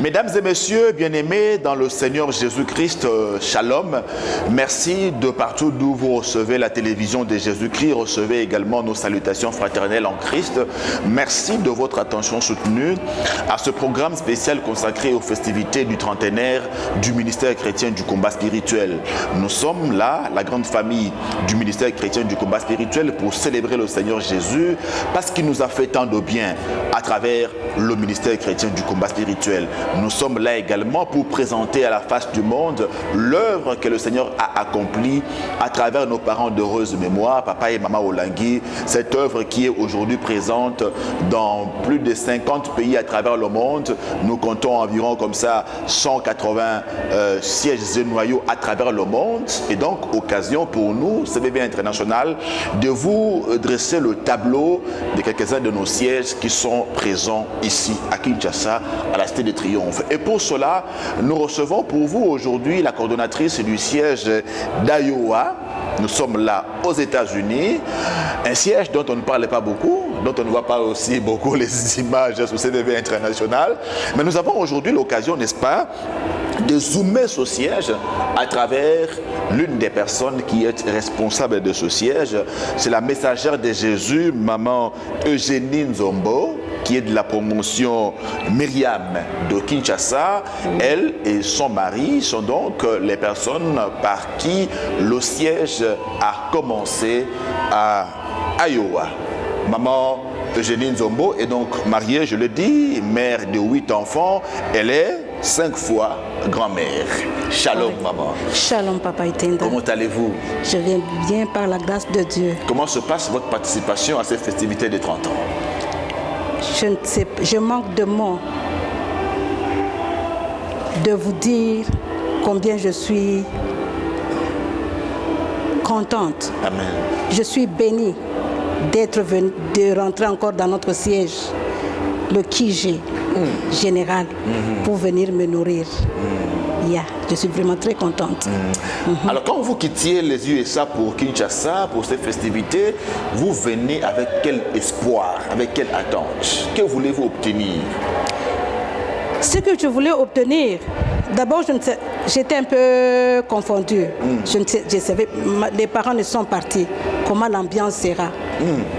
Mesdames et messieurs, bien-aimés dans le Seigneur Jésus-Christ, Shalom. Merci de partout d'où vous recevez la télévision de Jésus-Christ. Recevez également nos salutations fraternelles en Christ. Merci de votre attention soutenue à ce programme spécial consacré aux festivités du trentenaire du ministère chrétien du combat spirituel. Nous sommes là, la grande famille du ministère chrétien du combat spirituel, pour célébrer le Seigneur Jésus parce qu'il nous a fait tant de bien à travers le ministère chrétien du combat spirituel. Nous sommes là également pour présenter à la face du monde l'œuvre que le Seigneur a accomplie à travers nos parents d'heureuse mémoire, papa et maman Olangui. Cette œuvre qui est aujourd'hui présente dans plus de 50 pays à travers le monde. Nous comptons environ comme ça 180 sièges et noyaux à travers le monde. Et donc, occasion pour nous, CBB International, de vous dresser le tableau de quelques-uns de nos sièges qui sont présents ici à Kinshasa, à la Cité de Triomphe. Et pour cela, nous recevons pour vous aujourd'hui la coordonnatrice du siège d'Iowa. Nous sommes là aux États-Unis, un siège dont on ne parle pas beaucoup, dont on ne voit pas aussi beaucoup les images sur CBB International. Mais nous avons aujourd'hui l'occasion, n'est-ce pas, de zoomer ce siège à travers l'une des personnes qui est responsable de ce siège. C'est la messagère de Jésus, maman Eugénie Nzombo, qui est de la promotion Myriam de Kinshasa. Elle et son mari sont donc les personnes par qui le siège a commencé à Iowa. Maman Eugénie Nzombo est donc mariée, je le dis, mère de 8 enfants. Elle est 5 fois grand-mère. Shalom, maman. Shalom, papa Itenda. Comment allez-vous? Je viens bien par la grâce de Dieu. Comment se passe votre participation à ces festivités de 30 ans? Je ne sais, je manque de mots de vous dire combien je suis contente. Amen. Je suis bénie d'être venue, de rentrer encore dans notre siège, le QG général, pour venir me nourrir. Je suis vraiment très contente. Alors quand vous quittiez les USA pour Kinshasa, pour ces festivités, vous venez avec quel espoir, avec quelle attente? Que voulez-vous obtenir? Ce que je voulais obtenir, d'abord j'étais un peu confondue. Je savais, les parents ne sont partis. Comment l'ambiance sera?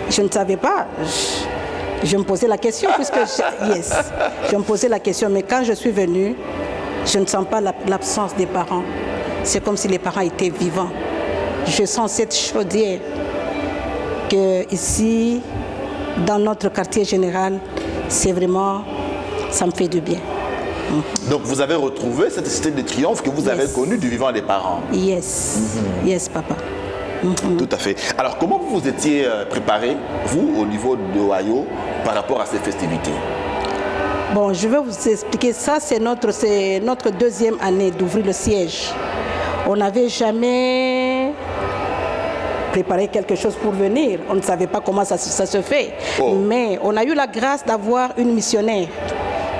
Je ne savais pas. Je me posais la question je me posais la question, mais quand je suis venue, je ne sens pas l'absence des parents. C'est comme si les parents étaient vivants. Je sens cette chaudière que ici, dans notre quartier général, c'est vraiment, ça me fait du bien. Donc vous avez retrouvé cette cité de triomphe que vous avez connue du vivant des parents. Yes, papa. Tout à fait. Alors comment vous vous étiez préparé, vous, au niveau de Ohio, par rapport à ces festivités? Bon, je vais vous expliquer. Ça, c'est notre deuxième année d'ouvrir le siège. On n'avait jamais préparé quelque chose pour venir. On ne savait pas comment ça se fait. Mais on a eu la grâce d'avoir une missionnaire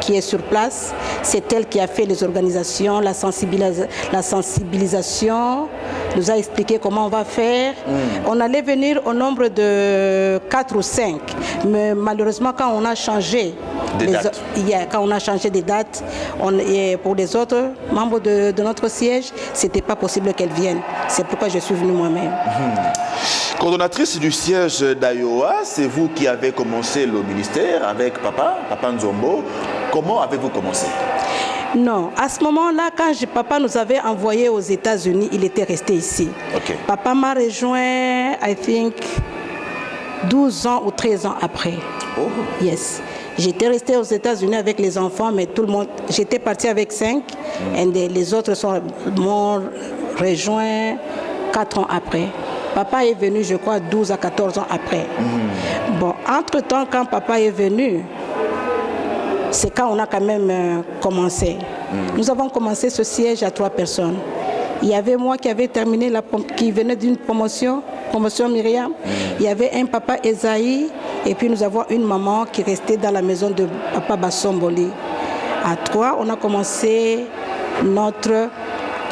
qui est sur place. C'est elle qui a fait les organisations, la sensibilisation, nous a expliqué comment on va faire. On allait venir au nombre de 4 ou 5. Mais malheureusement, quand on a changé quand on a changé des dates, et pour les autres membres de notre siège, ce n'était pas possible qu'elles viennent. C'est pourquoi je suis venue moi-même. Coordonnatrice du siège d'Iowa, c'est vous qui avez commencé le ministère avec papa Nzombo. Comment avez-vous commencé? Non, à ce moment-là, quand papa nous avait envoyés aux États-Unis, il était resté ici. Papa m'a rejoint, I think, 12 ans ou 13 ans après. Yes. J'étais restée aux États-Unis avec les enfants, mais tout le monde, j'étais partie avec 5, et les autres m'ont rejoint 4 ans après. Papa est venu, je crois, 12 à 14 ans après. Bon, entre-temps, quand papa est venu, c'est quand on a quand même commencé. Nous avons commencé ce siège à 3 personnes. Il y avait moi qui avait terminé, qui venait d'une promotion Myriam. Il y avait un papa Esaïe, et puis nous avons une maman qui restait dans la maison de papa Bassomboli. À 3, on a commencé notre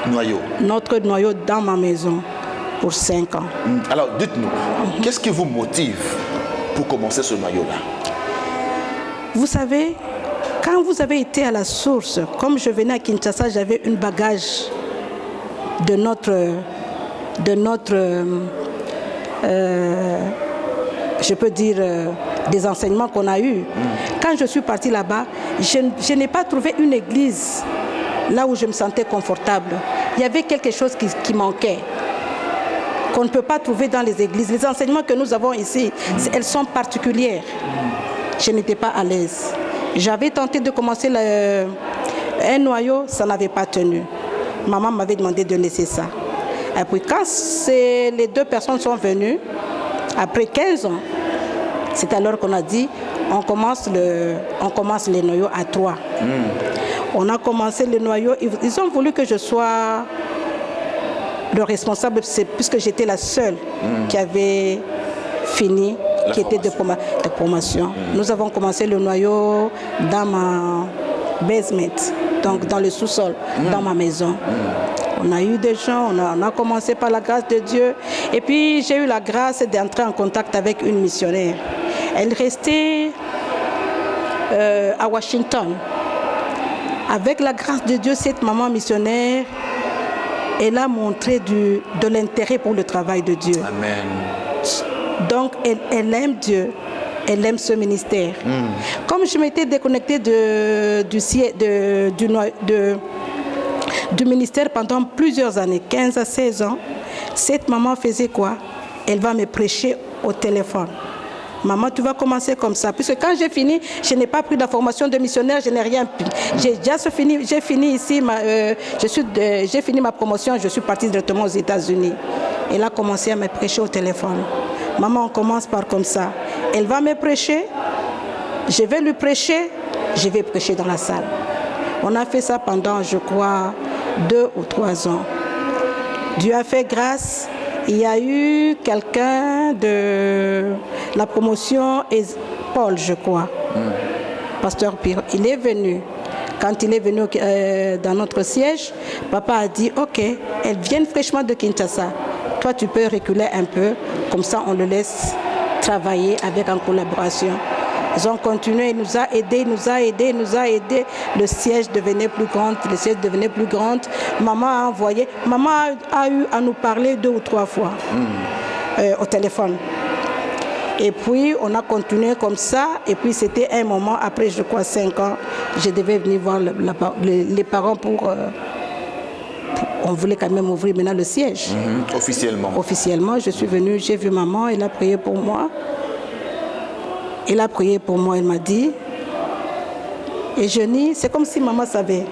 noyau dans ma maison pour 5 ans. Alors dites-nous, qu'est-ce qui vous motive pour commencer ce noyau-là? Vous savez, Quand vous avez été à la source, comme je venais à Kinshasa, j'avais une bagage de notre je peux dire, des enseignements qu'on a eus. Quand je suis partie là-bas, je n'ai pas trouvé une église là où je me sentais confortable. Il y avait quelque chose qui manquait, qu'on ne peut pas trouver dans les églises. Les enseignements que nous avons ici, elles sont particulières. Je n'étais pas à l'aise. J'avais tenté de commencer un noyau, ça n'avait pas tenu. Maman m'avait demandé de laisser ça. Et puis quand les 2 personnes sont venues, après 15 ans, c'est alors qu'on a dit, on commence les noyaux à 3. On a commencé les noyaux, ils ont voulu que je sois le responsable, puisque j'étais la seule qui avait fini, qui était de promotion. Nous avons commencé le noyau dans ma basement, donc dans le sous-sol, dans ma maison. On a eu des gens, on a commencé par la grâce de Dieu. Et puis j'ai eu la grâce d'entrer en contact avec une missionnaire. Elle restait à Washington. Avec la grâce de Dieu, cette maman missionnaire, elle a montré de l'intérêt pour le travail de Dieu. Amen. Donc elle aime Dieu. Elle aime ce ministère. Comme je m'étais déconnectée du ministère pendant plusieurs années, 15 à 16 ans, cette maman faisait quoi? Elle va me prêcher au téléphone. Maman, tu vas commencer comme ça. Puisque quand j'ai fini, je n'ai pas pris la formation de missionnaire, je n'ai rien pris. J'ai fini ici, j'ai fini ma promotion, je suis partie directement aux États-Unis. Elle a commencé à me prêcher au téléphone. Maman, on commence par comme ça. Elle va me prêcher, je vais lui prêcher, je vais prêcher dans la salle. On a fait ça pendant, je crois, 2 ou 3 ans. Dieu a fait grâce. Il y a eu quelqu'un de la promotion, Paul, je crois, pasteur Pire. Il est venu. Quand il est venu dans notre siège, papa a dit, ok, elles viennent fraîchement de Kinshasa. Toi, tu peux reculer un peu, comme ça on le laisse travailler avec en collaboration. Ils ont continué, il nous a aidés, Le siège devenait plus grand, Maman a eu à nous parler 2 ou 3 fois au téléphone. Et puis, on a continué comme ça. Et puis, c'était un moment, après, je crois, 5 ans, je devais venir voir les parents pour... on voulait quand même ouvrir maintenant le siège. Officiellement. Officiellement, je suis venue, j'ai vu maman, elle a prié pour moi. Elle a prié pour moi, elle m'a dit, et je dis, c'est comme si maman savait.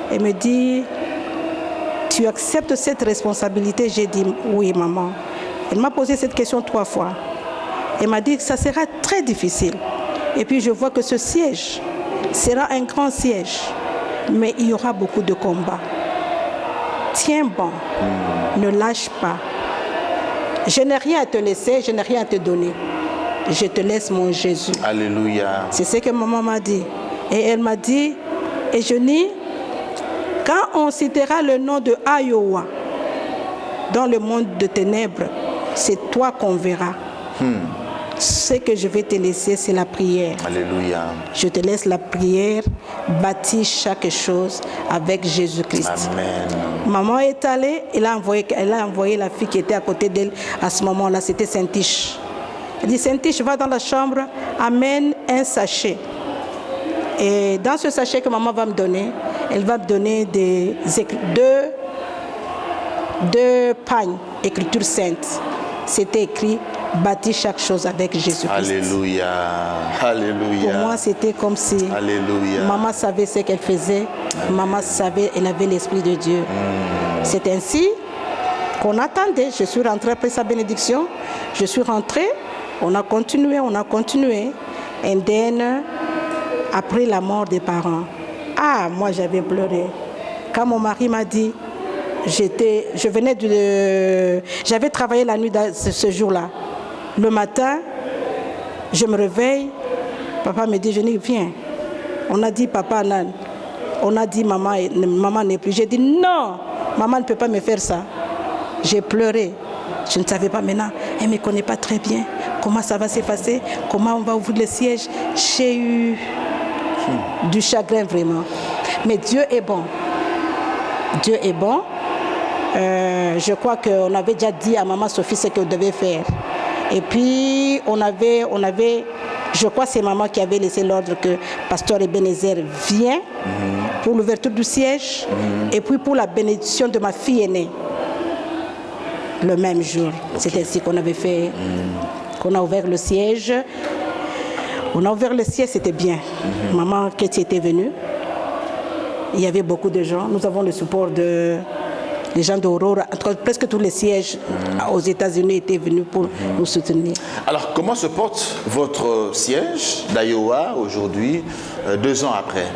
Elle me dit, tu acceptes cette responsabilité? J'ai dit, oui maman. Elle m'a posé cette question 3 fois. Elle m'a dit que ça sera très difficile. Et puis je vois que ce siège sera un grand siège, mais il y aura beaucoup de combats. Tiens bon, ne lâche pas. Je n'ai rien à te laisser, je n'ai rien à te donner. Je te laisse mon Jésus. Alléluia. C'est ce que maman m'a dit. Et elle m'a dit, et je dis, quand on citera le nom de Iowa dans le monde de ténèbres, c'est toi qu'on verra. Ce que je vais te laisser, c'est la prière. Alléluia. Je te laisse la prière, bâtis chaque chose avec Jésus-Christ. Amen. Maman est allée, elle a envoyé la fille qui était à côté d'elle à ce moment-là, c'était Saint-Tiche. Elle dit, Saint-Tiche, va dans la chambre, amène un sachet. Et dans ce sachet que maman va me donner, elle va me donner deux pagnes, écriture sainte. C'était écrit, bâtis chaque chose avec Jésus-Christ. Alléluia. Alléluia. Pour moi, c'était comme si maman savait ce qu'elle faisait. Maman savait, elle avait l'Esprit de Dieu. C'est ainsi qu'on attendait. Je suis rentrée après sa bénédiction. Je suis rentrée. On a continué. Et then, après la mort des parents, moi j'avais pleuré. Quand mon mari m'a dit, j'avais travaillé la nuit ce jour-là. Le matin, je me réveille. Papa me dit, je dis, viens. On a dit, papa, non. On a dit, maman n'est plus. J'ai dit, non, maman ne peut pas me faire ça. J'ai pleuré. Je ne savais pas maintenant. Elle ne me connaît pas très bien. Comment ça va s'effacer? Comment on va ouvrir le siège? J'ai eu Du chagrin vraiment. Mais Dieu est bon. Dieu est bon. Je crois qu'on avait déjà dit à maman Sophie ce qu'on devait faire. Et puis, on avait, je crois que c'est maman qui avait laissé l'ordre que pasteur Ebenezer vient pour l'ouverture du siège et puis pour la bénédiction de ma fille aînée. Le même jour. C'est ainsi qu'on avait fait, qu'on a ouvert le siège. On a ouvert le siège, c'était bien. Maman Ketty était venue. Il y avait beaucoup de gens. Nous avons le support des gens d'Aurora. Presque tous les sièges aux États-Unis étaient venus pour nous soutenir. Alors, comment se porte votre siège d'Iowa aujourd'hui, 2 ans après?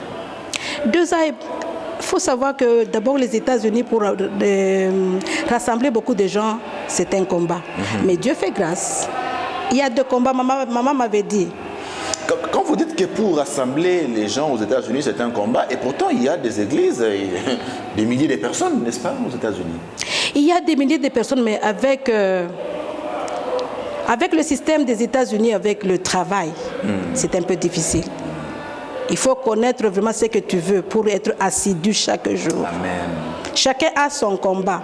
2 ans, il faut savoir que d'abord les États-Unis, pour rassembler beaucoup de gens, c'est un combat. Mais Dieu fait grâce. Il y a 2 combats. Maman m'avait dit. Quand vous dites que pour rassembler les gens aux États-Unis, c'est un combat, et pourtant il y a des églises, des milliers de personnes, n'est-ce pas, aux États-Unis? Il y a des milliers de personnes, mais avec le système des États-Unis, avec le travail, c'est un peu difficile. Il faut connaître vraiment ce que tu veux pour être assidu chaque jour. Amen. Chacun a son combat.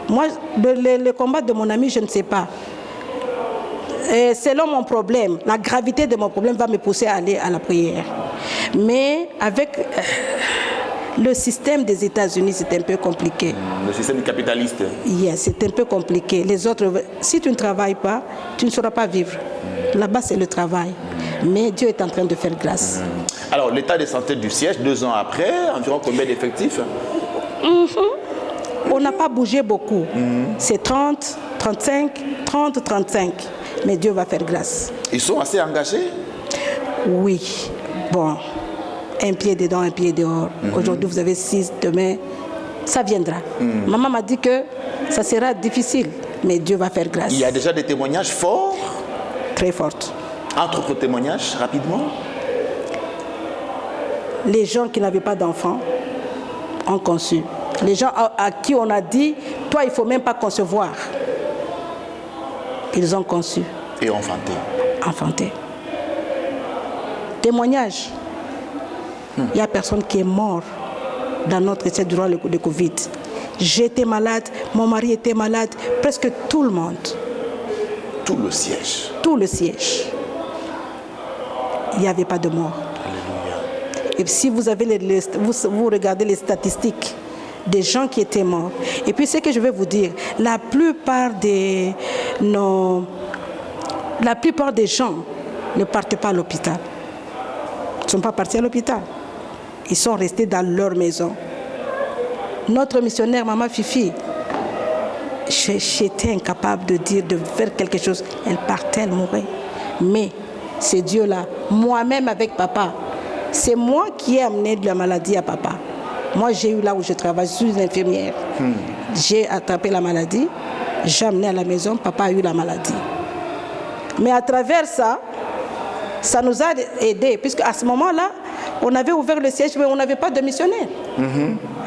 Moi, le combat de mon ami, je ne sais pas. Et selon mon problème, la gravité de mon problème va me pousser à aller à la prière. Mais avec le système des États-Unis, c'est un peu compliqué. Le système capitaliste. Yes, c'est un peu compliqué. Les autres, si tu ne travailles pas, tu ne sauras pas vivre. Là-bas, c'est le travail. Mais Dieu est en train de faire grâce. Alors, l'état de santé du siège, 2 ans après, environ combien d'effectifs? On n'a pas bougé beaucoup. C'est 30, 35, 30, 35. Mais Dieu va faire grâce. Ils sont assez engagés? Oui. Bon, un pied dedans, un pied dehors. Aujourd'hui, vous avez 6, demain, ça viendra. Maman m'a dit que ça sera difficile, mais Dieu va faire grâce. Il y a déjà des témoignages forts? Très forts. Entre autres témoignages, rapidement? Les gens qui n'avaient pas d'enfants ont conçu. Les gens à qui on a dit, toi, il ne faut même pas concevoir. Ils ont conçu. Et enfanté. Enfanté. Témoignage. Il n'y a personne qui est mort dans notre essai durant le Covid. J'étais malade, mon mari était malade, presque tout le monde. Tout le siège. Tout le siège. Il n'y avait pas de mort. Alléluia. Et si vous avez vous regardez les statistiques des gens qui étaient morts. Et puis ce que je vais vous dire, la plupart des gens ne partent pas à l'hôpital. Ils ne sont pas partis à l'hôpital. Ils sont restés dans leur maison. Notre missionnaire, Maman Fifi, j'étais incapable de faire quelque chose. Elle partait, elle mourait. Mais c'est Dieu là, moi-même avec papa, c'est moi qui ai amené de la maladie à papa. Moi, j'ai eu là où je travaille, je suis une infirmière. J'ai attrapé la maladie, j'ai amené à la maison, papa a eu la maladie. Mais à travers ça, ça nous a aidés, puisque à ce moment-là, on avait ouvert le siège, mais on n'avait pas de missionnaire.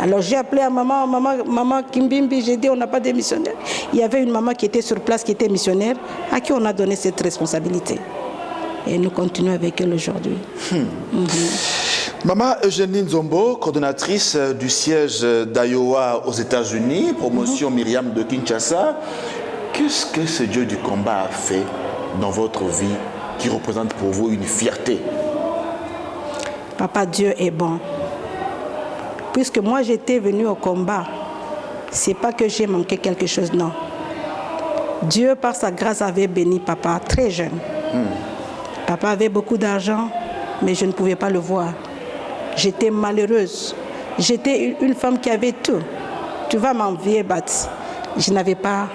Alors j'ai appelé à maman Kimbimbi, j'ai dit on n'a pas de missionnaire. Il y avait une maman qui était sur place, qui était missionnaire, à qui on a donné cette responsabilité. Et nous continuons avec elle aujourd'hui. Maman Eugénie Nzombo, coordonnatrice du siège d'Iowa aux États-Unis, promotion Myriam de Kinshasa. Qu'est-ce que ce Dieu du combat a fait dans votre vie qui représente pour vous une fierté? Papa, Dieu est bon. Puisque moi j'étais venue au combat, c'est pas que j'ai manqué quelque chose, non. Dieu, par sa grâce, avait béni papa très jeune. Papa avait beaucoup d'argent, mais je ne pouvais pas le voir. J'étais malheureuse. J'étais une femme qui avait tout. Tu vas m'envier, Bat. Je n'avais pas.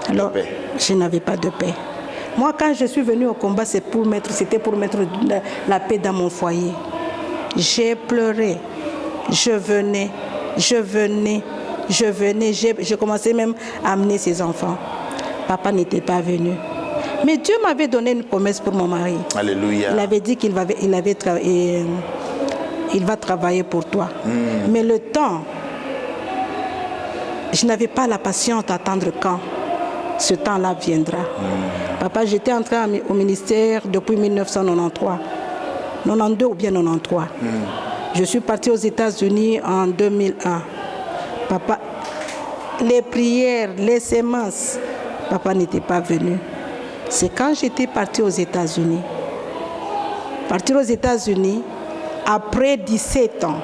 Alors, je n'avais pas de paix. Moi, quand je suis venue au combat, c'était pour mettre la paix dans mon foyer. J'ai pleuré. Je venais. Je commençais même à amener ses enfants. Papa n'était pas venu. Mais Dieu m'avait donné une promesse pour mon mari. Alléluia. Il avait dit qu'il va travailler pour toi. Mais le temps, je n'avais pas la patience d'attendre quand ce temps-là viendra. Papa, j'étais entrée au ministère depuis 1993. 92 ou bien 93. Je suis partie aux États-Unis en 2001. Papa, les prières, les semences, papa n'était pas venu. C'est quand j'étais partie aux États-Unis. Partir aux États-Unis, après 17 ans,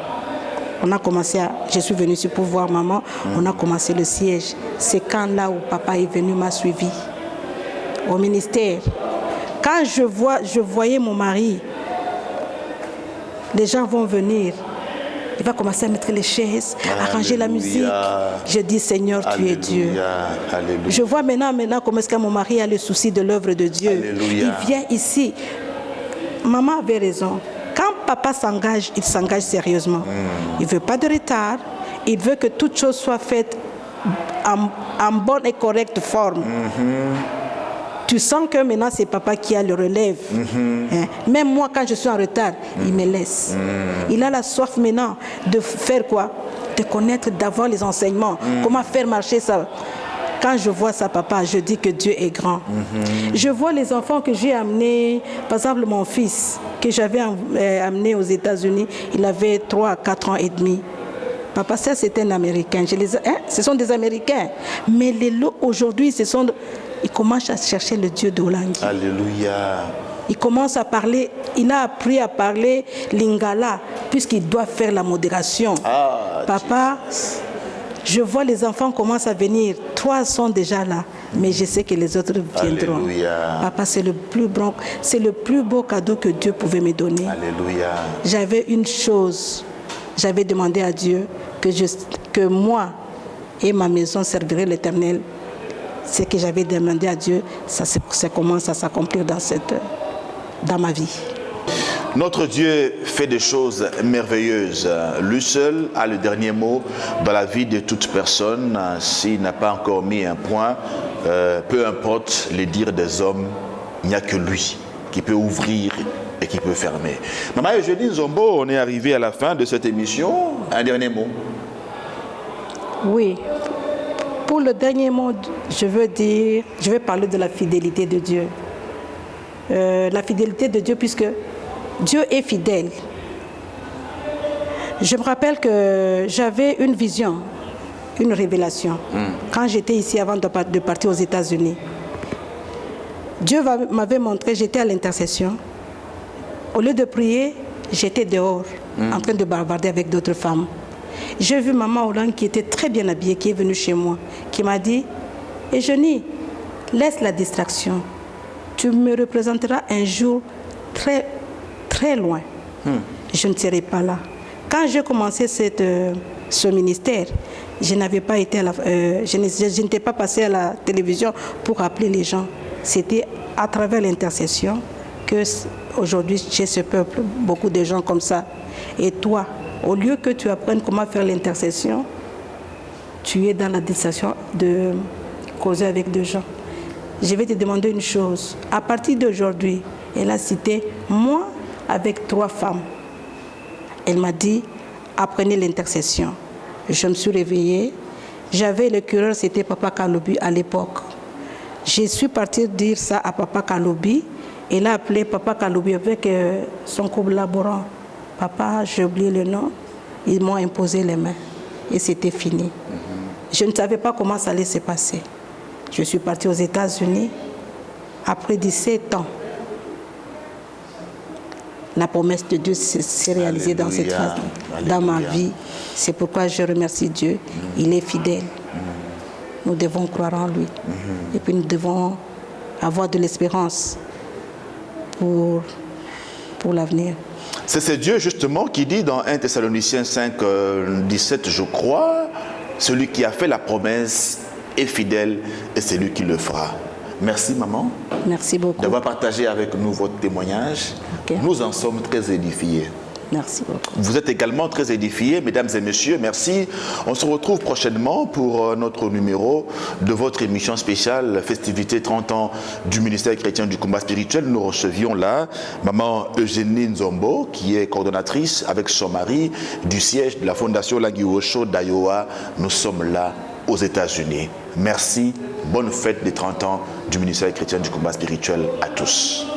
je suis venue ici pour voir maman, on a commencé le siège. C'est quand là où papa est venu, m'a suivi au ministère. Quand je voyais mon mari, les gens vont venir. Il va commencer à mettre les chaises, à ranger la musique. Je dis, Seigneur, tu es Dieu. Alléluia. Je vois maintenant comment est-ce que mon mari a le souci de l'œuvre de Dieu. Alléluia. Il vient ici. Maman avait raison. Quand papa s'engage, il s'engage sérieusement. Il ne veut pas de retard. Il veut que toute chose soit faite en bonne et correcte forme. Tu sens que maintenant c'est papa qui a le relève. Même moi, quand je suis en retard, il me laisse. Il a la soif maintenant de faire quoi? De connaître, d'avoir les enseignements. Comment faire marcher ça? Quand je vois ça, papa, je dis que Dieu est grand. Je vois les enfants que j'ai amenés, par exemple mon fils, que j'avais amené aux États-Unis, il avait 3 à 4 ans et demi. Papa, ça c'est un Américain. Ce sont des Américains. Mais les lots aujourd'hui, ils commencent à chercher le Dieu d'Olangui. Alléluia. Il commence à parler, il a appris à parler lingala, puisqu'il doit faire la modération. Papa, je vois les enfants commencent à venir. 3 sont déjà là, mais je sais que les autres viendront. Alléluia. Papa, c'est le plus beau cadeau que Dieu pouvait me donner. Alléluia. J'avais une chose, j'avais demandé à Dieu que moi et ma maison serviraient l'Éternel. Ce que j'avais demandé à Dieu, ça commence à s'accomplir dans ma vie. Notre Dieu fait des choses merveilleuses. Lui seul a le dernier mot dans la vie de toute personne. S'il n'a pas encore mis un point, peu importe les dires des hommes, il n'y a que lui qui peut ouvrir et qui peut fermer. Maman Eugénie Nzombo, on est arrivé à la fin de cette émission. Un dernier mot. Oui. Pour le dernier mot, je vais parler de la fidélité de Dieu. La fidélité de Dieu, puisque Dieu est fidèle. Je me rappelle que j'avais une vision, une révélation, quand j'étais ici avant de partir aux États-Unis. Dieu m'avait montré, j'étais à l'intercession. Au lieu de prier, j'étais dehors, en train de bavarder avec d'autres femmes. J'ai vu maman Hollande qui était très bien habillée, qui est venue chez moi, qui m'a dit, Eugénie, laisse la distraction. Tu me représenteras un jour très, très loin. Je ne serai pas là. Quand j'ai commencé ce ministère, je n'avais pas été je n'étais pas passée à la télévision pour appeler les gens. C'était à travers l'intercession que aujourd'hui j'ai ce peuple, beaucoup de gens comme ça. Et toi, au lieu que tu apprennes comment faire l'intercession, tu es dans la distraction de causer avec des gens. Je vais te demander une chose. À partir d'aujourd'hui, elle a cité moi avec 3 femmes. Elle m'a dit, apprenez l'intercession. Je me suis réveillée. J'avais le cureur, c'était Papa Kaloubi à l'époque. Je suis partie dire ça à Papa Kaloubi. Il a appelé Papa Kaloubi avec son collaborant. Papa, j'ai oublié le nom. Ils m'ont imposé les mains. Et c'était fini. Je ne savais pas comment ça allait se passer. Je suis partie aux États-Unis. Après 17 ans, la promesse de Dieu s'est réalisée dans cette phase, dans ma vie. C'est pourquoi je remercie Dieu. Il est fidèle. Nous devons croire en lui. Et puis nous devons avoir de l'espérance pour l'avenir. C'est Dieu justement qui dit dans 1 Thessaloniciens 5, 17, je crois, celui qui a fait la promesse est fidèle et c'est lui qui le fera. Merci maman. Merci beaucoup. D'avoir partagé avec nous votre témoignage. Okay. Nous en sommes très édifiés. Merci beaucoup. Vous êtes également très édifiés, mesdames et messieurs. Merci. On se retrouve prochainement pour notre numéro de votre émission spéciale Festivité 30 ans du ministère chrétien du combat spirituel. Nous recevions là maman Eugénie Nzombo, qui est coordonnatrice avec son mari du siège de la Fondation Olangui Osho d'Iowa. Nous sommes là aux États-Unis. Merci. Bonne fête des 30 ans du ministère chrétien du combat spirituel à tous.